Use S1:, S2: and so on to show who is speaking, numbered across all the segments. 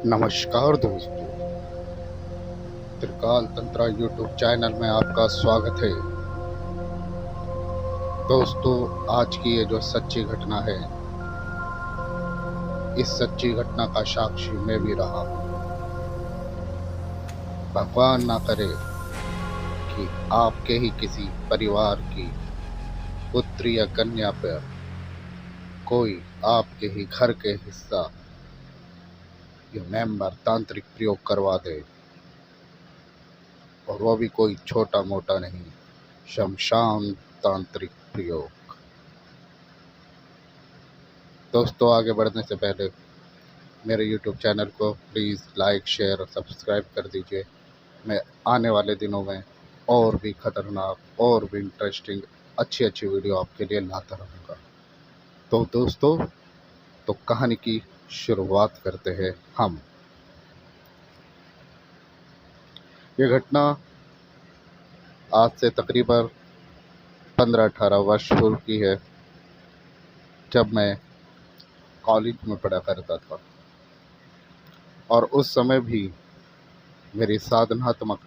S1: नमस्कार दोस्तों, त्रिकाल tantra YouTube channel में आपका स्वागत है। दोस्तों, आज की ये जो सच्ची घटना है, इस सच्ची घटना का साक्षी मैं भी रहा हूँ। भगवान ना करे कि आपके ही किसी परिवार की पुत्री या कन्या पर कोई आपके ही घर के हिस्सा या मेंबर तांत्रिक प्रयोग करवा दे, और वो भी कोई छोटा मोटा नहीं, शमशान तांत्रिक प्रयोग। दोस्तों, आगे बढ़ने से पहले मेरे YouTube चैनल को प्लीज़ लाइक, शेयर और सब्सक्राइब कर दीजिए। मैं आने वाले दिनों में और भी ख़तरनाक और भी इंटरेस्टिंग अच्छी वीडियो आपके लिए लाता रहूँगा। तो दोस्तों, तो कहानी की शुरुआत करते हैं हम। ये घटना आज से तकरीबन 15-18 वर्ष पूर्व की है, जब मैं कॉलेज में पढ़ा करता था। और उस समय भी मेरी साधनात्मक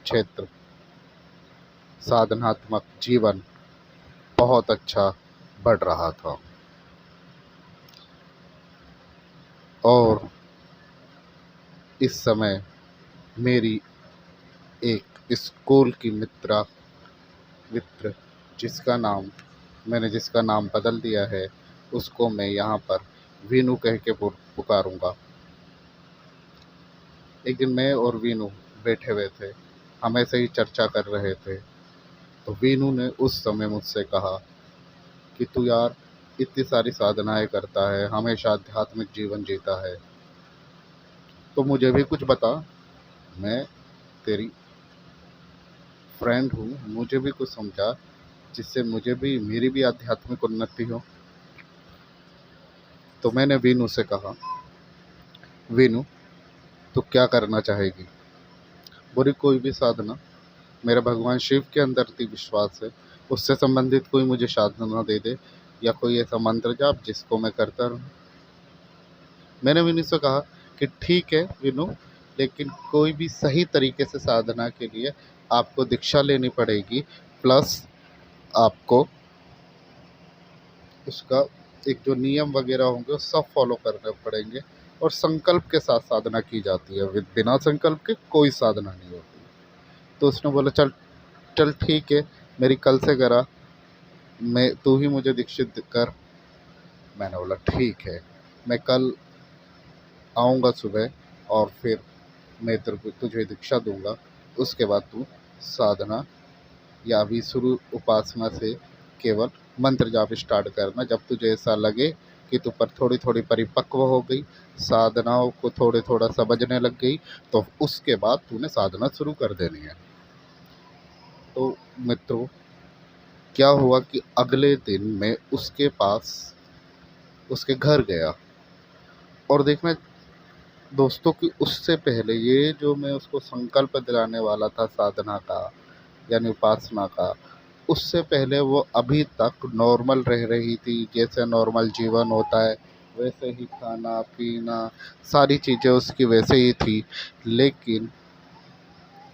S1: जीवन बहुत अच्छा बढ़ रहा था। और इस समय मेरी एक स्कूल की मित्र जिसका नाम बदल दिया है, उसको मैं यहाँ पर वीनू कह के पुकारूंगा। एक दिन मैं और वीनू बैठे हुए थे, हम ऐसे ही चर्चा कर रहे थे। तो वीनू ने उस समय मुझसे कहा कि तू यार इतनी सारी साधनाएं करता है, हमेशा आध्यात्मिक जीवन जीता है, तो मुझे भी कुछ बता। मैं तेरी फ्रेंड हूँ, मुझे भी कुछ समझा जिससे मेरी भी आध्यात्मिक उन्नति हो। तो मैंने वीनू से कहा, वीनू तू क्या करना चाहेगी? बोली, कोई भी साधना। मेरा भगवान शिव के अंदर अति विश्वास है, उससे संबंधित कोई मुझे साधना दे दे, या कोई ऐसा मंत्र जाप जिसको मैं करता रहूँ। मैंने वीनू से कहा कि ठीक है वीनू, लेकिन कोई भी सही तरीके से साधना के लिए आपको दीक्षा लेनी पड़ेगी, प्लस आपको उसका एक जो नियम वगैरह होंगे वो सब फॉलो करने पड़ेंगे। और संकल्प के साथ साधना की जाती है, बिना संकल्प के कोई साधना नहीं होती। तो उसने बोला, चल चल ठीक है, मेरी कल से करा, मैं तू ही मुझे दीक्षित कर। मैंने बोला ठीक है, मैं कल आऊँगा सुबह, और फिर मैं तुझे दीक्षा दूंगा। उसके बाद तू साधना या अभी शुरू उपासना से केवल मंत्र जाप स्टार्ट करना। जब तुझे ऐसा लगे कि तू पर थोड़ी थोड़ी परिपक्व हो गई, साधनाओं को थोड़े थोड़ा समझने लग गई, तो उसके बाद तूने साधना शुरू कर देनी है। तो मित्रों, क्या हुआ कि अगले दिन मैं उसके घर गया, और देखना दोस्तों कि उससे पहले ये जो मैं उसको संकल्प दिलाने वाला था साधना का यानी उपासना का, उससे पहले वो अभी तक नॉर्मल रह रही थी। जैसे नॉर्मल जीवन होता है वैसे ही खाना पीना सारी चीज़ें उसकी वैसे ही थी। लेकिन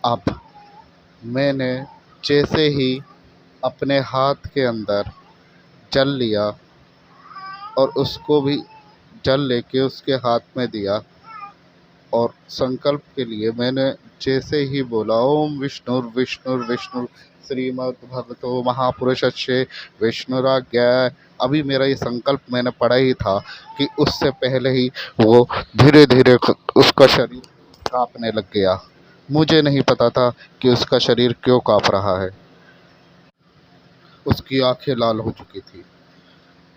S1: अब मैंने जैसे ही अपने हाथ के अंदर जल लिया और उसको भी जल लेके उसके हाथ में दिया, और संकल्प के लिए मैंने जैसे ही बोला, ओम विष्णु विष्णु विष्णु श्रीमद् भगवतो महापुरुषस्य विष्णुराज्ञा, अभी मेरा ये संकल्प मैंने पढ़ा ही था कि उससे पहले ही वो धीरे धीरे उसका शरीर कांपने लग गया। मुझे नहीं पता था कि उसका शरीर क्यों कांप रहा है। उसकी आंखें लाल हो चुकी थी,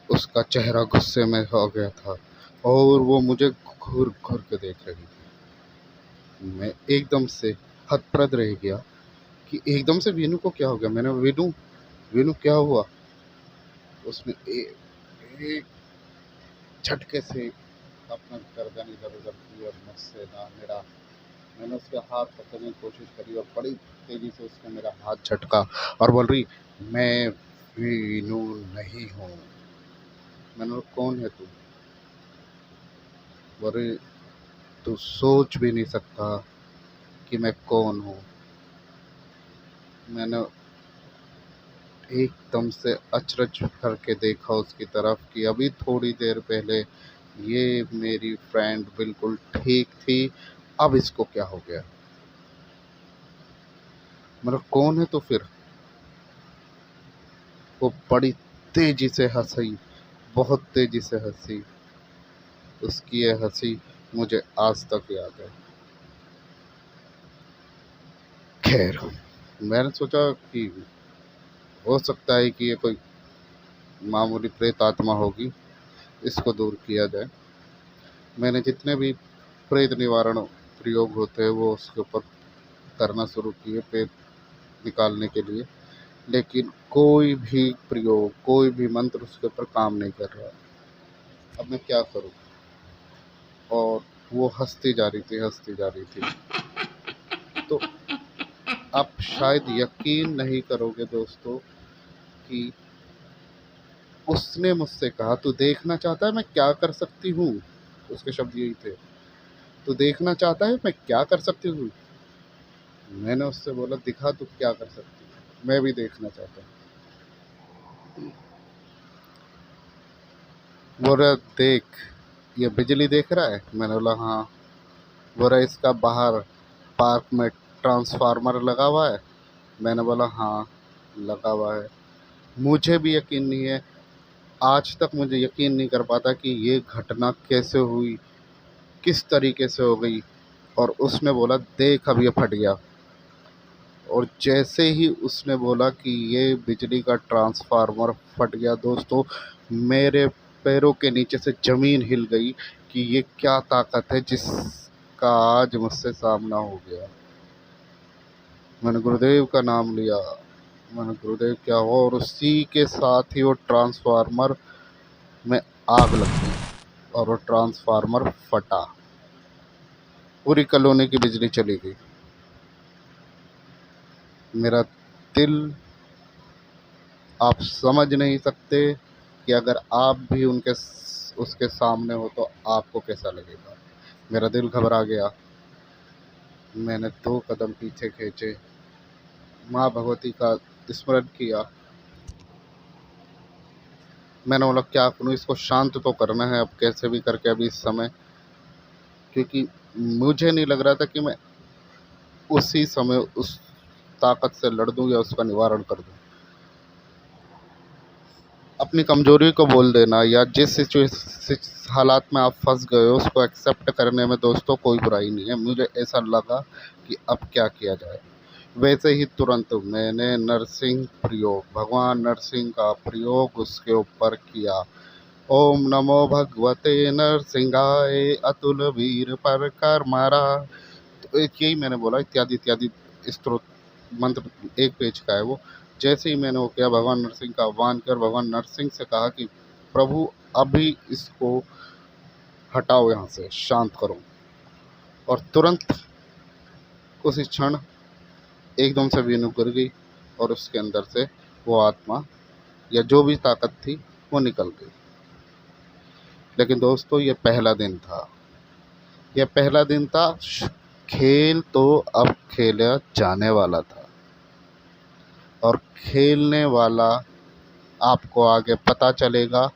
S1: उसका चेहरा गुस्से में हो गया था, और वो मुझे घूर घूर के देख रही थी। मैं एकदम से हतप्रभ रह गया कि एकदम से वीनू को क्या हो गया। मैंने, वीनू वीनू क्या हुआ? उसने एक झटके से अपना गर्दन इधर उधर की और मुझसे ना मेरा मैंने उसके हाथ पकड़ने की कोशिश करी, और बड़ी तेज़ी से उसने मेरा हाथ झटका और बोल रही, मैं वीनू नहीं हूँ। मैंने बोला, कौन है तू? बोल रही, तू सोच भी नहीं सकता कि मैं कौन हूँ। मैंने एकदम से अचरज करके देखा उसकी तरफ कि अभी थोड़ी देर पहले ये मेरी फ्रेंड बिल्कुल ठीक थी, अब इसको क्या हो गया? मतलब कौन है तो फिर? वो बड़ी तेजी से हंसी, बहुत तेजी से हंसी। उसकी ये हंसी मुझे आज तक याद है। खैर, मैंने सोचा कि हो सकता है कि ये कोई मामूली प्रेत आत्मा होगी, इसको दूर किया जाए। मैंने जितने भी प्रेत निवारण प्रयोग होते हैं वो उसके ऊपर करना शुरू किए, प्रेत निकालने के लिए, लेकिन कोई भी प्रयोग, कोई भी मंत्र उसके ऊपर काम नहीं कर रहा। अब मैं क्या करूं? और वो हंसती जा रही थी, हंसती जा रही थी। तो आप शायद यकीन नहीं करोगे दोस्तों कि उसने मुझसे कहा, तू देखना चाहता है मैं क्या कर सकती हूँ? उसके शब्द यही थे, तू देखना चाहता है मैं क्या कर सकती हूँ? मैंने उससे बोला, दिखा तू क्या कर सकती है, मैं भी देखना चाहता हूँ। बोल रहा, देख ये बिजली देख रहा है? मैंने बोला हाँ। बोल रहा, इसका बाहर पार्क में ट्रांसफार्मर लगा हुआ है? मैंने बोला हाँ, लगा हुआ है। मुझे भी यकीन नहीं है, आज तक मुझे यकीन नहीं कर पाता कि ये घटना कैसे हुई, किस तरीके से हो गई। और उसने बोला, देख अब ये फट गया। और जैसे ही उसने बोला कि ये बिजली का ट्रांसफार्मर फट गया दोस्तों, मेरे पैरों के नीचे से ज़मीन हिल गई कि ये क्या ताकत है जिसका आज मुझसे सामना हो गया। मैंने गुरुदेव का नाम लिया, मैंने गुरुदेव क्या हुआ, और उसी के साथ ही वो ट्रांसफार्मर में आग लग गई और वो ट्रांसफार्मर फटा, पूरी कॉलोनी की बिजली चली गई। मेरा दिल, आप समझ नहीं सकते कि अगर आप भी उसके सामने हो तो आपको कैसा लगेगा। मेरा दिल घबरा गया। मैंने 2 कदम पीछे खींचे, माँ भगवती का स्मरण किया। मैंने बोला क्या करूँ, इसको शांत तो करना है अब कैसे भी करके अभी इस समय, क्योंकि मुझे नहीं लग रहा था कि मैं उसी समय उस ताकत से लड़ दूँ या उसका निवारण कर दूँ। अपनी कमज़ोरी को बोल देना या जिस हालात में आप फँस गए हो उसको एक्सेप्ट करने में दोस्तों कोई बुराई नहीं है। मुझे ऐसा लगा कि अब क्या किया जाए। वैसे ही तुरंत मैंने नरसिंह प्रयोग, भगवान नरसिंह का प्रयोग उसके ऊपर किया। ओम नमो भगवते नरसिंहाय अतुल वीर पर कर मारा। तो यही मैंने बोला, इत्यादि इत्यादि स्त्रोत मंत्र, 1 पेज का है वो। जैसे ही मैंने वो किया, भगवान नरसिंह का आह्वान कर भगवान नरसिंह से कहा कि प्रभु अभी इसको हटाओ, यहाँ से शांत करो। और तुरंत उसी क्षण एकदम से वीणु गिर गई और उसके अंदर से वो आत्मा या जो भी ताकत थी वो निकल गई। लेकिन दोस्तों ये पहला दिन था, यह पहला दिन था। खेल तो अब खेला जाने वाला था और खेलने वाला आपको आगे पता चलेगा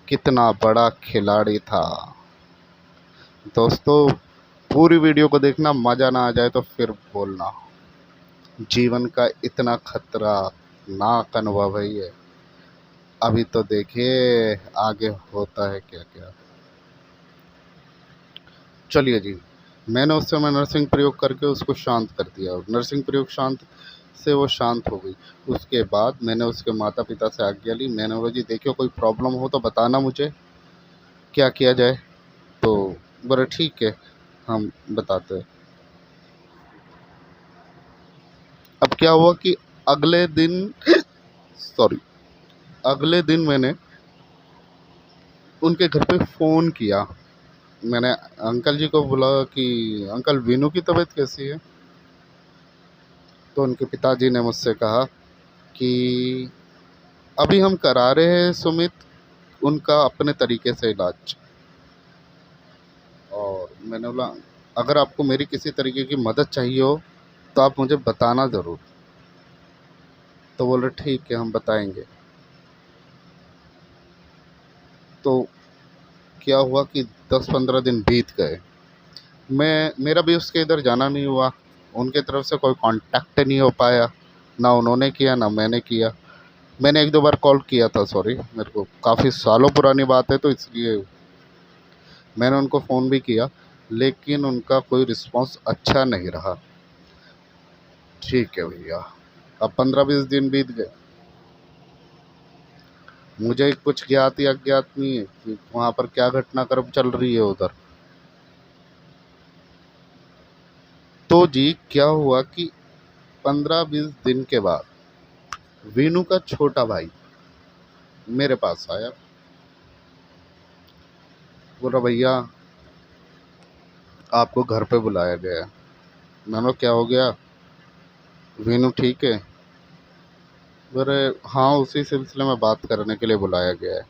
S1: कितना बड़ा खिलाड़ी था। दोस्तों पूरी वीडियो को देखना, मज़ा ना आ जाए तो फिर बोलना। जीवन का इतना खतरनाक अनुभव है ये। अभी तो देखिए आगे होता है क्या क्या। चलिए जी, मैंने उस समय नरसिंह प्रयोग करके उसको शांत कर दिया और नरसिंह प्रयोग शांत से वो शांत हो गई। उसके बाद मैंने उसके माता पिता से आज्ञा ली। मैंने बोला जी देखियो कोई प्रॉब्लम हो तो बताना मुझे, क्या किया जाए? तो बोले ठीक है, हम बताते हैं। अब क्या हुआ कि अगले दिन सॉरी अगले दिन मैंने उनके घर पे फ़ोन किया। मैंने अंकल जी को बोला कि अंकल वीनू की तबीयत कैसी है? तो उनके पिताजी ने मुझसे कहा कि अभी हम करा रहे हैं सुमित उनका अपने तरीके से इलाज। और मैंने बोला अगर आपको मेरी किसी तरीके की मदद चाहिए हो तो आप मुझे बताना ज़रूर। तो बोले ठीक है, हम बताएंगे। तो क्या हुआ कि 10-15 दिन बीत गए। मेरा भी उसके इधर जाना नहीं हुआ। उनके तरफ से कोई कांटेक्ट नहीं हो पाया, ना उन्होंने किया ना मैंने किया। मैंने एक दो बार कॉल किया था, सॉरी, मेरे को काफ़ी सालों पुरानी बात है तो इसलिए मैंने उनको फ़ोन भी किया, लेकिन उनका कोई रिस्पांस अच्छा नहीं रहा। ठीक है भैया, अब 15-20 दिन बीत गए। मुझे कुछ ज्ञात या अज्ञात नहीं है कि वहाँ पर क्या घटनाक्रम चल रही है उधर। तो जी क्या हुआ कि 15-20 दिन के बाद वीनू का छोटा भाई मेरे पास आया। बोला भैया आपको घर पे बुलाया गया है। मैंने बोला क्या हो गया, वीनू ठीक है? बोले हाँ, उसी सिलसिले में बात करने के लिए बुलाया गया है।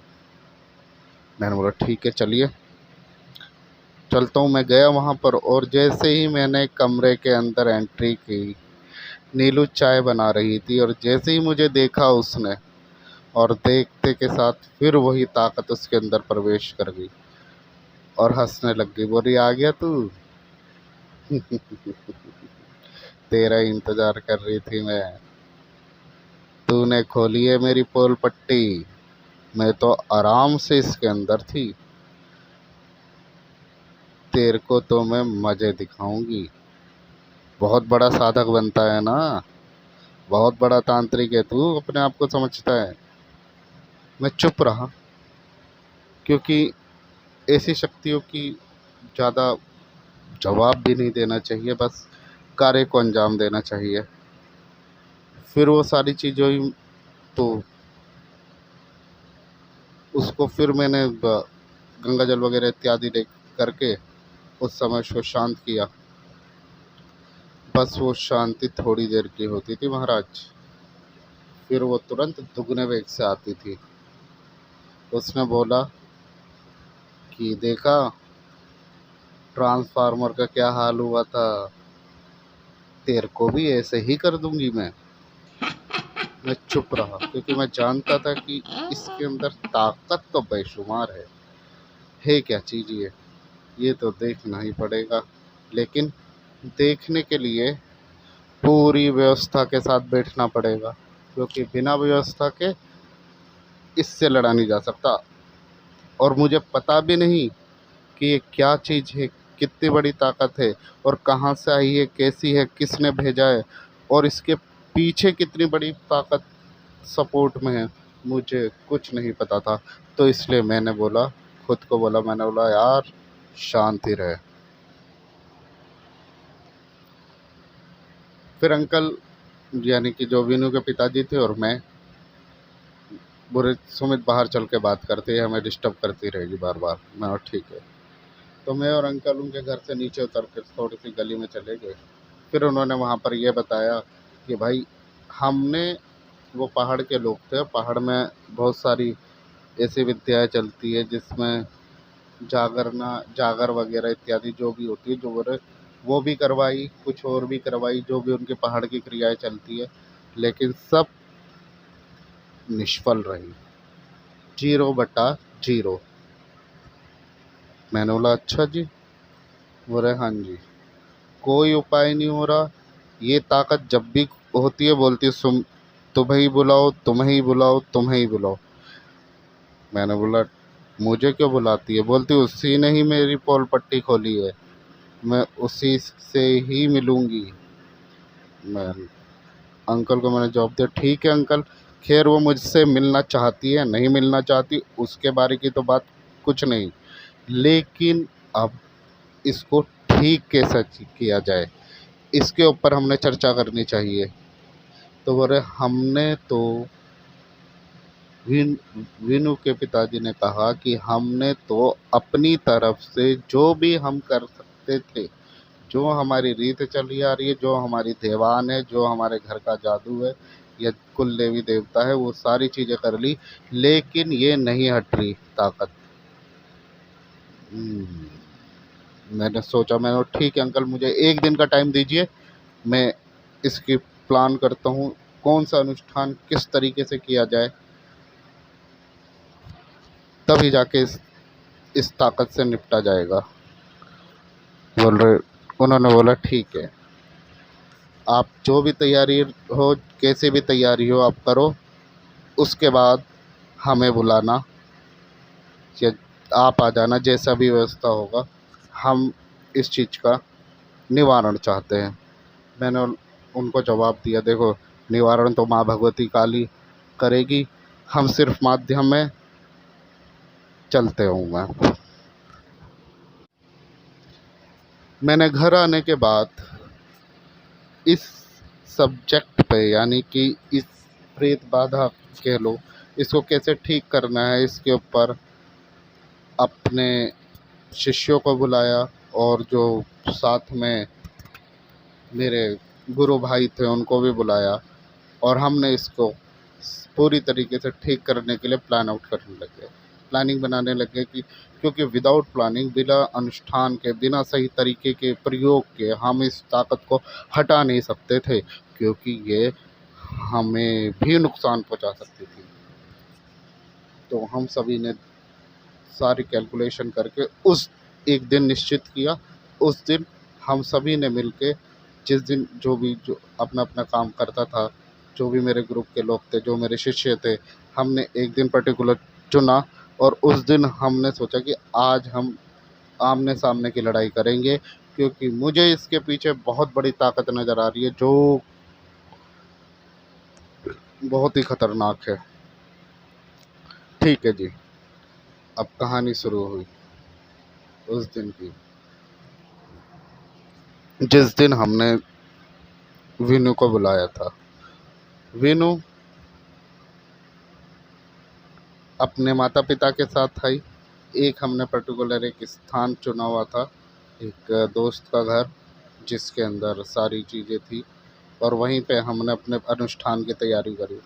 S1: मैंने बोला ठीक है, चलिए चलता हूँ। मैं गया वहाँ पर और जैसे ही मैंने कमरे के अंदर एंट्री की, नीलू चाय बना रही थी और जैसे ही मुझे देखा उसने, और देखते के साथ फिर वही ताकत उसके अंदर प्रवेश कर गई और हंसने लग गई। बोली आ गया तू? तेरा इंतजार कर रही थी मैं। तूने खोली है मेरी पोल पट्टी। मैं तो आराम से इसके अंदर थी। तेरे को तो मैं मजे दिखाऊंगी। बहुत बड़ा साधक बनता है ना, बहुत बड़ा तांत्रिक है तू, अपने आप को समझता है। मैं चुप रहा, क्योंकि ऐसी शक्तियों की ज़्यादा जवाब भी नहीं देना चाहिए, बस कार्य को अंजाम देना चाहिए। फिर वो सारी चीज़ें हुई, तो उसको फिर मैंने गंगा जल वगैरह इत्यादि ले करके उस समय उसको शांत किया। बस वो शांति थोड़ी देर की होती थी महाराज, फिर वो तुरंत दुगने वेग से आती थी। उसने बोला कि देखा ट्रांसफार्मर का क्या हाल हुआ था, तेरे को भी ऐसे ही कर दूंगी मैं। मैं चुप रहा, क्योंकि मैं जानता था कि इसके अंदर ताकत तो बेशुमार है क्या चीज़ ये तो देखना ही पड़ेगा। लेकिन देखने के लिए पूरी व्यवस्था के साथ बैठना पड़ेगा, क्योंकि बिना व्यवस्था के इससे लड़ा नहीं जा सकता। और मुझे पता भी नहीं कि ये क्या चीज़ है, कितनी बड़ी ताकत है और कहाँ से आई है, कैसी है, किसने भेजा है और इसके पीछे कितनी बड़ी ताकत सपोर्ट में है, मुझे कुछ नहीं पता था। तो इसलिए मैंने बोला, खुद को बोला, मैंने बोला यार शांति रहे। फिर अंकल, यानी कि जो वीनू के पिताजी थे, और मैं बोले सुमित बाहर चल के बात करते हैं, हमें डिस्टर्ब करती रहेगी बार बार। मैं और ठीक है। तो मैं और अंकल उनके घर से नीचे उतर कर थोड़ी सी गली में चले गए। फिर उन्होंने वहाँ पर यह बताया कि भाई हमने, वो पहाड़ के लोग थे, पहाड़ में बहुत सारी ऐसी विद्याएं चलती है जिसमें जागर वगैरह इत्यादि जो भी होती है, जो बोले वो भी करवाई, कुछ और भी करवाई, जो भी उनके पहाड़ की क्रियाएं चलती है, लेकिन सब निष्फल रही, 0/0। मैंने बोला अच्छा जी? बोले हाँ जी, कोई उपाय नहीं हो रहा। ये ताकत जब भी होती है बोलती है तुम्हें ही बुलाओ, तुम्हें ही बुलाओ, तुम्हें ही बुलाओ। मैंने बोला मुझे क्यों बुलाती है? बोलती उसी ने ही मेरी पोल पट्टी खोली है, मैं उसी से ही मिलूंगी। मैं अंकल को मैंने जवाब दिया ठीक है अंकल, खैर वो मुझसे मिलना चाहती है नहीं मिलना चाहती उसके बारे की तो बात कुछ नहीं, लेकिन अब इसको ठीक कैसे किया जाए, इसके ऊपर हमने चर्चा करनी चाहिए। तो बोले हमने तो विन विनु के पिताजी ने कहा कि हमने तो अपनी तरफ से जो भी हम कर सकते थे, जो हमारी रीत चली आ रही है, जो हमारी देवान है, जो हमारे घर का जादू है या कुल देवी देवता है, वो सारी चीज़ें कर ली, लेकिन ये नहीं हट रही ताकत। हम्म, मैंने सोचा, मैंने ठीक है अंकल, मुझे 1 दिन का टाइम दीजिए, मैं इसकी प्लान करता हूँ, कौन-सा अनुष्ठान किस तरीके से किया जाए, तभी जाके इस ताकत से निपटा जाएगा। बोल रहे उन्होंने बोला ठीक है, आप जो भी तैयारी हो, कैसे भी तैयारी हो आप करो, उसके बाद हमें बुलाना या आप आ जाना, जैसा भी व्यवस्था होगा, हम इस चीज़ का निवारण चाहते हैं। मैंने उनको जवाब दिया, देखो निवारण तो माँ भगवती काली करेगी, हम सिर्फ माध्यम में चलते हूँ मैंने घर आने के बाद इस सब्जेक्ट पे, यानी कि इस प्रेत बाधा कह लो, इसको कैसे ठीक करना है, इसके ऊपर अपने शिष्यों को बुलाया और जो साथ में मेरे गुरु भाई थे उनको भी बुलाया, और हमने इसको पूरी तरीके से ठीक करने के लिए प्लान आउट करने लगे, प्लानिंग बनाने लगे कि क्योंकि विदाउट प्लानिंग, बिना अनुष्ठान के, बिना सही तरीके के प्रयोग के हम इस ताकत को हटा नहीं सकते थे, क्योंकि ये हमें भी नुकसान पहुंचा सकती थी। तो हम सभी ने सारी कैलकुलेशन करके उस एक दिन निश्चित किया। उस दिन हम सभी ने मिलके, जिस दिन जो अपना अपना काम करता था, जो भी मेरे ग्रुप के लोग थे, जो मेरे शिष्य थे, हमने एक दिन पर्टिकुलर चुना और उस दिन हमने सोचा कि आज हम आमने सामने की लड़ाई करेंगे, क्योंकि मुझे इसके पीछे बहुत बड़ी ताकत नज़र आ रही है जो बहुत ही खतरनाक है। ठीक है जी, अब कहानी शुरू हुई उस दिन की, जिस दिन हमने वीनू को बुलाया था। वीनू अपने माता पिता के साथ आई। एक हमने पर्टिकुलर एक स्थान चुना हुआ था, एक दोस्त का घर, जिसके अंदर सारी चीज़ें थी, और वहीं पे हमने अपने अनुष्ठान की तैयारी करी।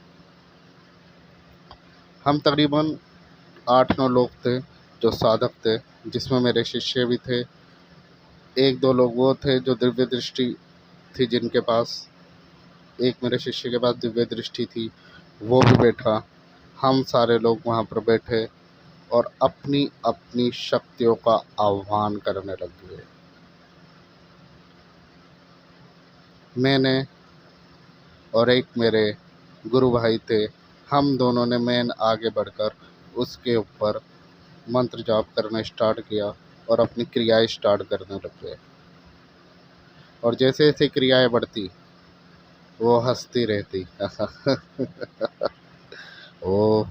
S1: हम तकरीबन 8-9 लोग थे जो साधक थे, जिसमें मेरे शिष्य भी थे। 1-2 लोग वो थे जो दिव्य दृष्टि थी जिनके पास, एक मेरे शिष्य के पास दिव्य दृष्टि थी, वो भी बैठा। हम सारे लोग वहाँ पर बैठे और अपनी अपनी शक्तियों का आह्वान करने लगे। मैंने और एक मेरे गुरु भाई थे, हम दोनों ने मेन आगे बढ़कर उसके ऊपर मंत्र जाप करना स्टार्ट किया और अपनी क्रियाएं स्टार्ट करने लगे। और जैसे जैसे क्रियाएं बढ़ती, वो हंसती रहती वो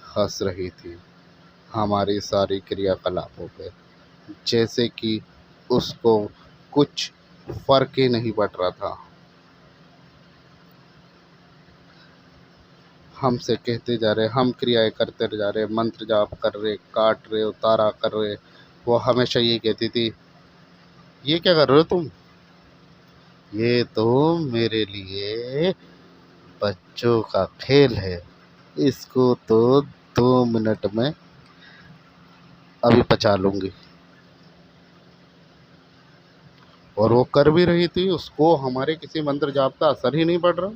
S1: हंस रही थी हमारी सारी क्रियाकलापों पे, जैसे कि उसको कुछ फर्क ही नहीं पड़ रहा था। हमसे कहते जा रहे, हम क्रियाएं करते जा रहे, मंत्र जाप कर रहे, काट रहे, उतारा कर रहे। वो हमेशा ये कहती थी, ये क्या कर रहे हो तुम, ये तो मेरे लिए बच्चों का खेल है, इसको तो 2 मिनट में अभी पचा लूँगी। और वो कर भी रही थी, उसको हमारे किसी मंत्र जाप का असर ही नहीं पड़ रहा।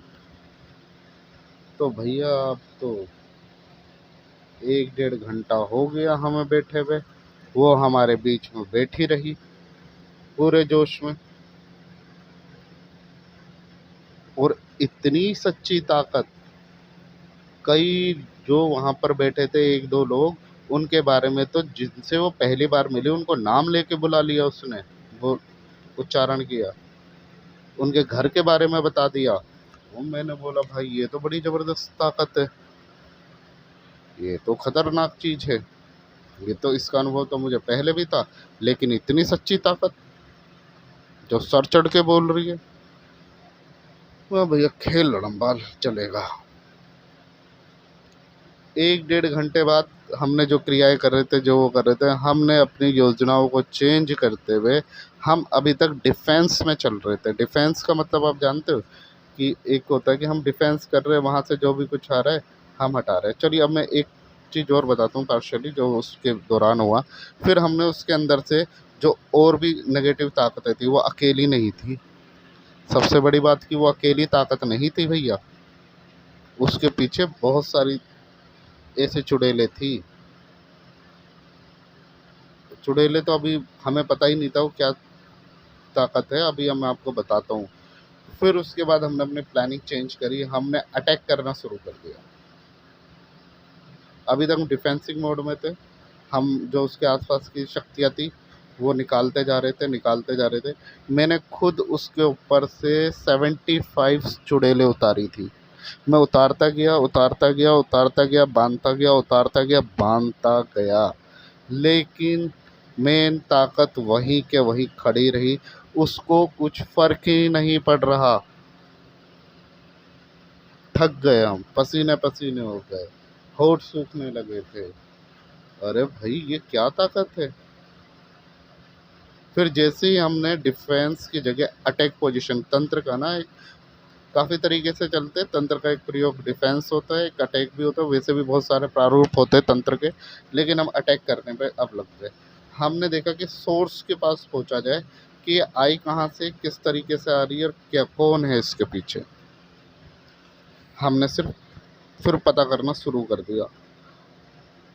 S1: तो भैया अब तो 1-1.5 घंटा हो गया हमें बैठे हुए, वो हमारे बीच में बैठी रही पूरे जोश में, और इतनी सच्ची ताकत। कई जो वहाँ पर बैठे थे 1-2 लोग, उनके बारे में तो जिनसे वो पहली बार मिले उनको नाम लेके बुला लिया उसने, वो उच्चारण किया, उनके घर के बारे में बता दिया। वो मैंने बोला भाई ये तो बड़ी ज़बरदस्त ताकत है, ये तो खतरनाक चीज़ है, ये तो इसका अनुभव तो मुझे पहले भी था, लेकिन इतनी सच्ची ताकत जो सर चढ़ के बोल रही है। वाह भैया, खेल लड़म्बाल चलेगा। 1-1.5 घंटे बाद हमने जो क्रियाएं कर रहे थे, जो वो कर रहे थे, हमने अपनी योजनाओं को चेंज करते हुए हम अभी तक डिफेंस में चल रहे थे। डिफेंस का मतलब आप जानते हो कि एक होता है कि हम डिफेंस कर रहे हैं, वहाँ से जो भी कुछ आ रहा है हम हटा रहे हैं। चलिए अब मैं एक चीज़ और बताता हूँ पार्शियली जो उसके दौरान हुआ। फिर हमने उसके अंदर से जो और भी नेगेटिव ताकतें थी वो अकेली नहीं थी। सबसे बड़ी बात कि वो अकेली ताकत नहीं थी भैया, उसके पीछे बहुत सारी ऐसे चुड़ैलें थी। चुड़ैलें तो अभी हमें पता ही नहीं था वो क्या ताकत है, अभी मैं आपको बताता हूँ। फिर उसके बाद हमने अपनी प्लानिंग चेंज करी, हमने अटैक करना शुरू कर दिया। अभी तक हम डिफेंसिव मोड में थे। हम जो उसके आसपास की शक्तियाँ थी वो निकालते जा रहे थे, निकालते जा रहे थे। मैंने खुद उसके ऊपर से 75 चुड़ैलें उतारी थी। मैं उतारता गया, उतारता गया, उतारता गया, बांधता गया, उतारता गया, बांधता गया, लेकिन मेन ताकत वहीं के वहीं खड़ी रही। उसको कुछ फ़र्क ही नहीं पड़ रहा। थक गए हम, पसीने-पसीने हो गए, होंठ सूखने लगे थे। अरे भाई ये क्या ताकत है? फिर जैसे ही हमने डिफेंस की जगह अटैक पोजीशन, तंत्र का ना एक काफ़ी तरीके से चलते हैं। तंत्र का एक प्रयोग डिफेंस होता है, एक अटैक भी होता है। वैसे भी बहुत सारे प्रारूप होते हैं तंत्र के, लेकिन हम अटैक करने पे अब लग गए। हमने देखा कि सोर्स के पास पहुंचा जाए कि ये आई कहाँ से, किस तरीके से आ रही है और क्या कौन है इसके पीछे। हमने सिर्फ फिर पता करना शुरू कर दिया,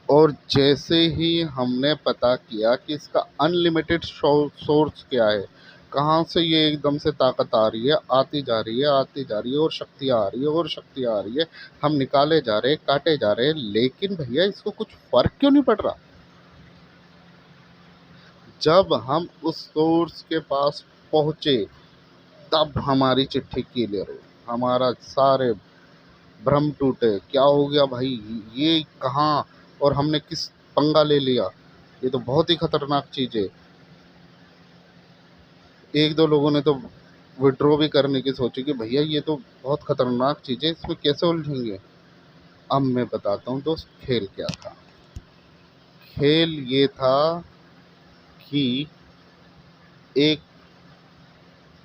S1: और जैसे ही हमने पता किया कि इसका अनलिमिटेड सोर्स क्या है, कहाँ से ये एकदम से ताकत आ रही है, आती जा रही है, आती जा रही है, और शक्तियाँ आ रही है, और शक्तियाँ आ रही है। हम निकाले जा रहे, काटे जा रहे, लेकिन भैया इसको कुछ फ़र्क क्यों नहीं पड़ रहा? जब हम उस सोर्स के पास पहुँचे, तब हमारी चिट्ठी क्लियर हुई। हमारा सारे भ्रम टूटे। क्या हो गया भाई, ये कहाँ और हमने किस पंगा ले लिया? ये तो बहुत ही खतरनाक चीज़ है। एक दो लोगों ने तो विड्रॉ भी करने की सोची कि भैया ये तो बहुत खतरनाक चीज़ है, इसमें कैसे उलझेंगे। अब मैं बताता हूँ दोस्त, खेल क्या था। खेल ये था कि एक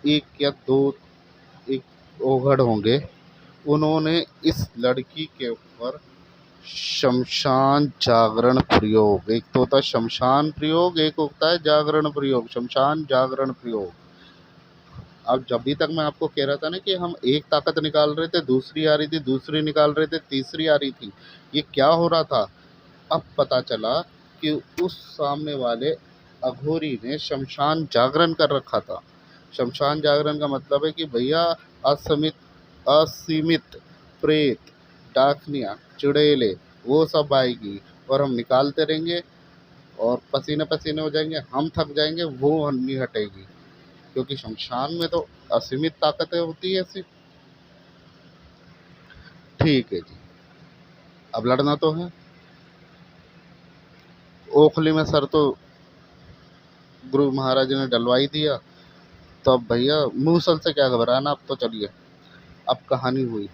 S1: एक या दो, एक ओघड़ होंगे, उन्होंने इस लड़की के ऊपर शमशान जागरण प्रयोग, एक तो होता है शमशान प्रयोग, एक होता है जागरण प्रयोग, शमशान जागरण प्रयोग। अब जब भी तक मैं आपको कह रहा था ना कि हम एक ताकत निकाल रहे थे, दूसरी आ रही थी, दूसरी निकाल रहे थे, तीसरी आ रही थी, ये क्या हो रहा था? अब पता चला कि उस सामने वाले अघोरी ने शमशान जागरण कर रखा था। शमशान जागरण का मतलब है कि भैया असीमित असीमित प्रेत, डाकनियाँ, चुड़ैलें, वो सब आएगी, और हम निकालते रहेंगे, और पसीने पसीने हो जाएंगे, हम थक जाएंगे, वो नहीं हटेगी, क्योंकि शमशान में तो असीमित ताकतें होती है ऐसी। ठीक है जी, अब लड़ना तो है। ओखली में सर तो गुरु महाराज ने डलवा ही दिया, तो अब भैया मूसल से क्या घबराना। अब तो चलिए, अब कहानी हुई।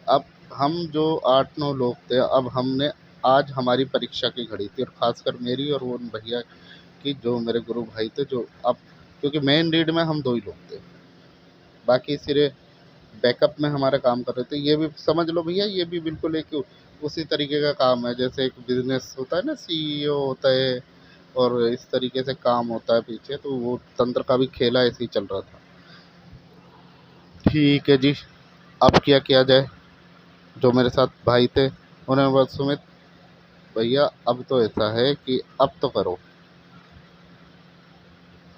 S1: अब हम जो 8-9 लोग थे, अब हमने, आज हमारी परीक्षा की घड़ी थी, और ख़ासकर मेरी और वो उन भैया की जो मेरे गुरु भाई थे, जो अब, क्योंकि मेन लीड में हम 2 ही लोग थे, बाकी सिरे बैकअप में हमारा काम कर रहे थे। ये भी समझ लो भैया, ये भी बिल्कुल एक उसी तरीके का काम है जैसे एक बिज़नेस होता है ना, सीईओ होता है, और इस तरीके से काम होता है पीछे, तो वो तंत्र का भी खेला ऐसे ही चल रहा था। ठीक है जी, अब क्या किया जाए? जो मेरे साथ भाई थे उन्होंने बोला, सुमित भैया अब तो ऐसा है कि अब तो करो,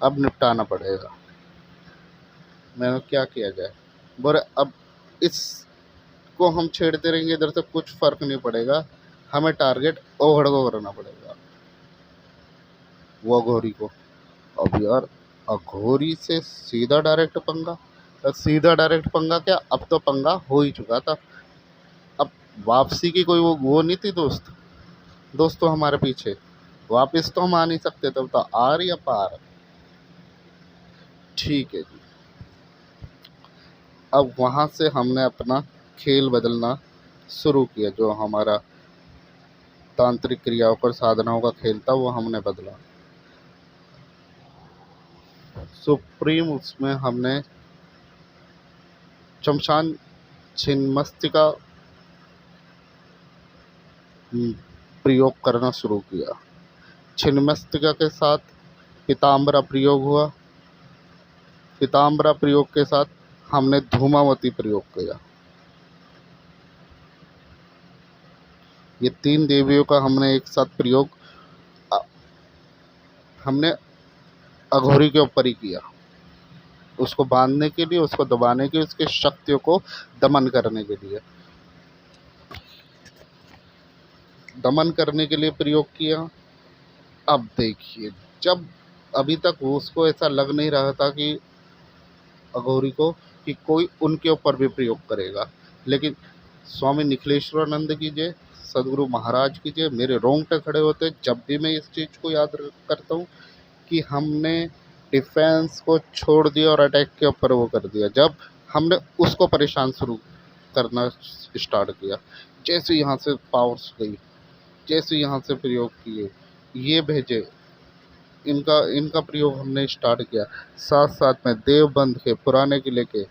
S1: अब निपटाना पड़ेगा। मैंने क्या किया जाए? बोले अब इसको हम छेड़ते रहेंगे इधर से कुछ फ़र्क नहीं पड़ेगा, हमें टारगेट ओहड़ को करना पड़ेगा, वो अघोरी को। अब यार, अघोरी से सीधा डायरेक्ट पंगा, सीधा डायरेक्ट पंगा क्या, अब तो पंगा हो ही चुका था। अब वापसी की कोई वो नहीं थी दोस्त। दोस्त तो हमारे पीछे, वापस तो हम आ नहीं सकते, तब तो आर या पार। ठीक है जी, अब वहाँ से हमने अपना खेल बदलना शुरू किया। जो हमारा तांत्रिक क्रियाओं पर साधनाओं का खेल था वो हमने बदला। सुप्रीम उसमें हमने शमशान छिन्नमस्तिका प्रयोग करना शुरू किया। छिन्नमस्तिका के साथ पीताम्बरा प्रयोग हुआ। पीताम्बरा प्रयोग के साथ हमने धूमावती प्रयोग किया। ये 3 देवियों का हमने एक साथ प्रयोग हमने अघोरी के ऊपर ही किया, उसको बांधने के लिए, उसको दबाने के लिए, उसके शक्तियों को दमन करने के लिए प्रयोग किया। अब देखिए, जब अभी तक उसको ऐसा लग नहीं रहा था कि अघोरी को कि कोई उनके ऊपर भी प्रयोग करेगा, लेकिन स्वामी निखिलेश्वरानंद की जय, सदगुरु महाराज की जय, मेरे रोंगटे खड़े होते जब भी मैं इस चीज़ को याद करता हूँ कि हमने डिफेंस को छोड़ दिया और अटैक के ऊपर वो कर दिया। जब हमने उसको परेशान शुरू करना स्टार्ट किया, जैसे यहाँ से पावर्स गई, जैसे यहाँ से प्रयोग किए, ये भेजे, इनका प्रयोग हमने स्टार्ट किया। साथ साथ में देवबंद के पुराने किले के,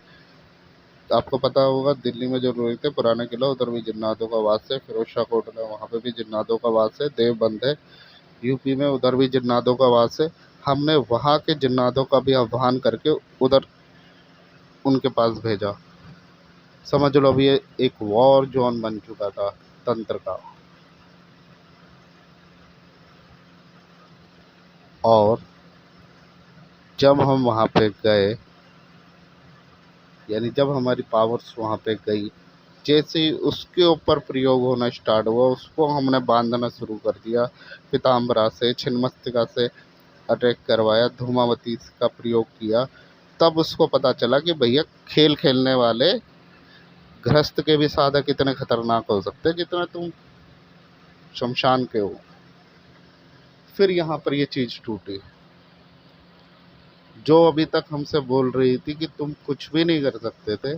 S1: आपको पता होगा दिल्ली में जो लोग थे पुराना किला, उधर भी जिन्नातों का वास है। फिरोज शाह कोटला, वहाँ पे भी जिन्नातों का वास है। देवबंद है यूपी में, उधर भी जिन्नातों का वास है। हमने वहाँ के जिन्नातों का भी आह्वान करके उधर उनके पास भेजा। समझ लो अभी ये एक वॉर जोन बन चुका था तंत्र का। और जब हम वहाँ पे गए, यानी जब हमारी पावर्स वहाँ पे गई, जैसे ही उसके ऊपर प्रयोग होना स्टार्ट हुआ, उसको हमने बांधना शुरू कर दिया। पीताम्बरा से, छिन्नमस्तिका से अटैक करवाया, धूमावती का प्रयोग किया। तब उसको पता चला कि भैया खेल खेलने वाले गृहस्थ के भी साधक इतने खतरनाक हो सकते जितना तुम शमशान के हो। फिर यहाँ पर ये चीज़ टूटी। जो अभी तक हमसे बोल रही थी कि तुम कुछ भी नहीं कर सकते थे,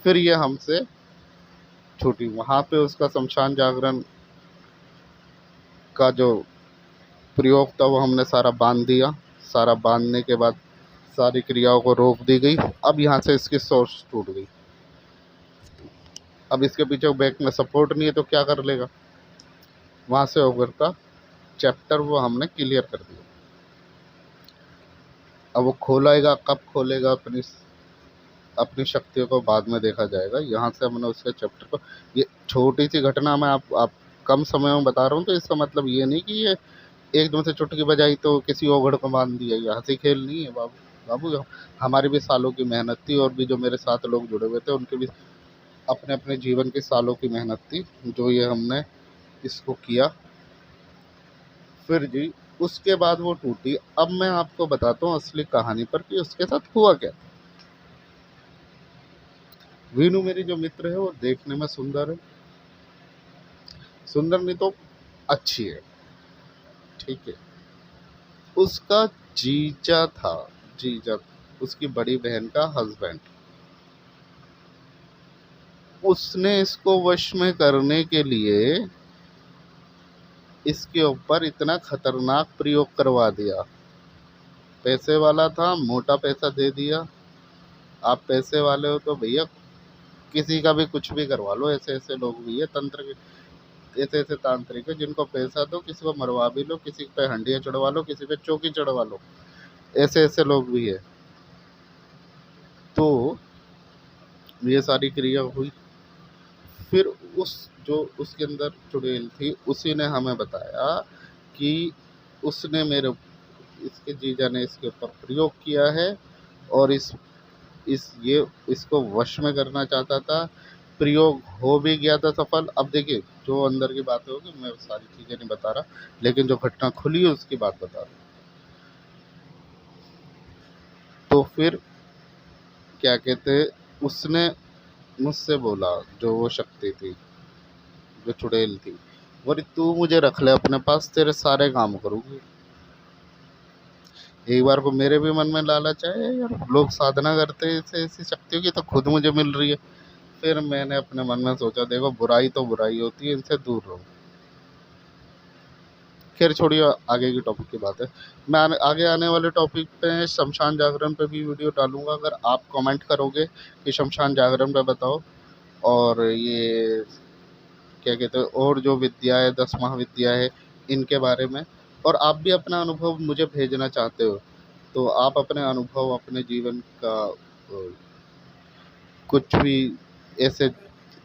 S1: फिर ये हमसे छूटी। वहाँ पे उसका शमशान जागरण का जो प्रयोग था वो हमने सारा बांध दिया। सारा बांधने के बाद सारी क्रियाओं को रोक दी गई। अब यहाँ से इसकी सोर्स टूट गई। अब इसके पीछे बैक में सपोर्ट नहीं है तो क्या कर लेगा। वहाँ से ओवर का चैप्टर वो हमने क्लियर कर दिया। अब वो खोलेगा, कब खोलेगा अपनी शक्तियों को बाद में देखा जाएगा। यहाँ से हमने उसके चैप्टर को, ये छोटी सी घटना मैं आप कम समय में बता रहा हूँ, तो इसका मतलब ये नहीं कि ये एकदम से चुटकी बजाई तो किसी ओघड़ को बांध दिया। ये हंसी खेल नहीं है बाबू। हमारी भी सालों की मेहनत थी, और भी जो मेरे साथ लोग जुड़े हुए थे उनके भी अपने अपने जीवन के सालों की मेहनत थी, जो ये हमने इसको किया। फिर जी उसके बाद वो टूटी। अब मैं आपको बताता हूँ असली कहानी पर कि उसके साथ हुआ क्या। वीनू मेरी जो मित्र है वो देखने में सुंदर है, सुंदर नहीं तो अच्छी है, ठीक है। उसका जीजा, उसकी बड़ी बहन का हस्बैंड, उसने इसको वश में करने के लिए इसके ऊपर इतना खतरनाक प्रयोग करवा दिया। पैसे वाला था, मोटा पैसा दे दिया। आप पैसे वाले हो तो भैया किसी का भी कुछ भी करवा लो। ऐसे ऐसे लोग भी है तंत्र के, ऐसे ऐसे तांत्रिक है जिनको पैसा दो, किसी को मरवा भी लो, किसी पे हंडिया चढ़वा लो, किसी पे चौकी चढ़वा लो। ऐसे ऐसे लोग भी है। तो ये सारी क्रिया हुई। फिर उसके अंदर चुड़ैल थी, उसी ने हमें बताया कि उसने इसके जीजा ने इसके ऊपर प्रयोग किया है, और इसको वश में करना चाहता था। प्रयोग हो भी गया था सफल। अब देखिए जो अंदर की बातें होगी, मैं सारी चीज़ें नहीं बता रहा, लेकिन जो घटना खुली है उसकी बात बता रहा हूँ। तो फिर क्या कहते, उसने मुझसे बोला, जो वो शक्ति थी, जो चुड़ैल थी, बोली तू मुझे रख ले अपने पास, तेरे सारे काम करूँगी। एक बार को मेरे भी मन में लालच आया, यार लोग साधना करते हैं ऐसी शक्तियों की, तो खुद मुझे मिल रही है। फिर मैंने अपने मन में सोचा, देखो बुराई तो बुराई होती है, इनसे दूर रहो। खैर छोड़िए, आगे की टॉपिक की बात है। मैं आगे आने वाले टॉपिक पे शमशान जागरण पे भी वीडियो डालूंगा। अगर आप कमेंट करोगे कि शमशान जागरण पे बताओ, और ये क्या कहते हैं, और जो विद्या है, 10 महाविद्या है, इनके बारे में। और आप भी अपना अनुभव मुझे भेजना चाहते हो, तो आप अपने अनुभव, अपने जीवन का कुछ भी ऐसे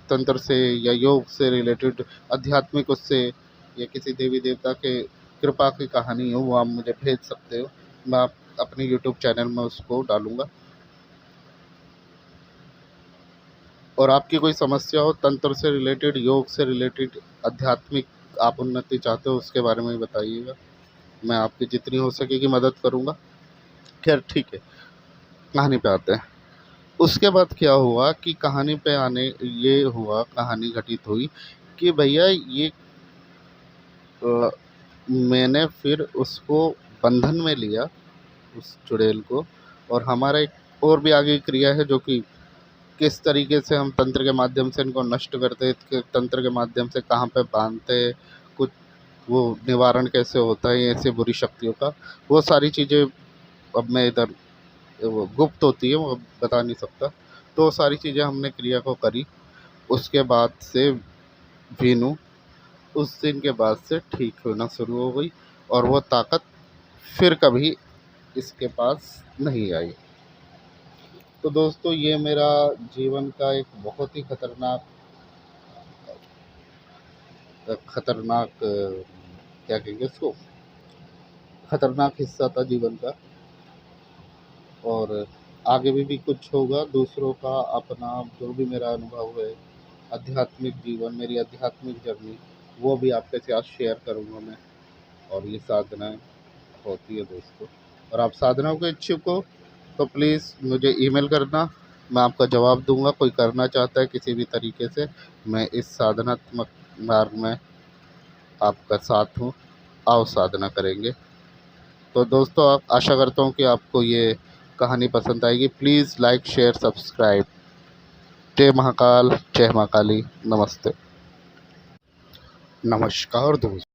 S1: तंत्र से या योग से रिलेटेड, आध्यात्मिक उससे, या किसी देवी देवता के कृपा की कहानी हो, वो आप मुझे भेज सकते हो। मैं आप अपने यूट्यूब चैनल में उसको डालूँगा। और आपकी कोई समस्या हो तंत्र से रिलेटेड, योग से रिलेटेड, आध्यात्मिक आप उन्नति चाहते हो, उसके बारे में भी बताइएगा। मैं आपकी जितनी हो सकेगी मदद करूँगा। खैर ठीक है, कहानी पे आते हैं। उसके बाद क्या हुआ कि कहानी पे आने ये हुआ, कहानी घटित हुई कि भैया ये अ, मैंने फिर उसको बंधन में लिया, उस चुड़ैल को। और हमारा एक और भी आगे क्रिया है, जो कि किस तरीके से हम तंत्र के माध्यम से इनको नष्ट करते हैं, तंत्र के माध्यम से कहाँ पे बांधते हैं, कुछ वो निवारण कैसे होता है ऐसे बुरी शक्तियों का, वो सारी चीज़ें अब मैं इधर, वो गुप्त होती है, वो बता नहीं सकता। तो वो सारी चीज़ें हमने क्रिया को करी। उसके बाद से वीनू उस दिन के बाद से ठीक होना शुरू हो गई, और वो ताकत फिर कभी इसके पास नहीं आई। तो दोस्तों, ये मेरा जीवन का एक बहुत ही खतरनाक क्या कहेंगे इसको, खतरनाक हिस्सा था जीवन का। और आगे भी कुछ होगा दूसरों का, अपना जो भी मेरा अनुभव है, आध्यात्मिक जीवन, मेरी आध्यात्मिक जर्नी, वो भी आपके साथ शेयर करूँगा मैं। और ये साधनाएँ होती है दोस्तों। और आप साधनाओं के इच्छुक हो तो प्लीज़ मुझे ईमेल करना, मैं आपका जवाब दूँगा। कोई करना चाहता है किसी भी तरीके से, मैं इस साधनात्मक मार्ग में आपका साथ हूँ। आओ साधना करेंगे। तो दोस्तों, आप आशा करता हूँ कि आपको ये कहानी पसंद आएगी। Please like, share, subscribe. जय महाकाल, जय माँ काली। नमस्ते। नमस्कार दोस्तों।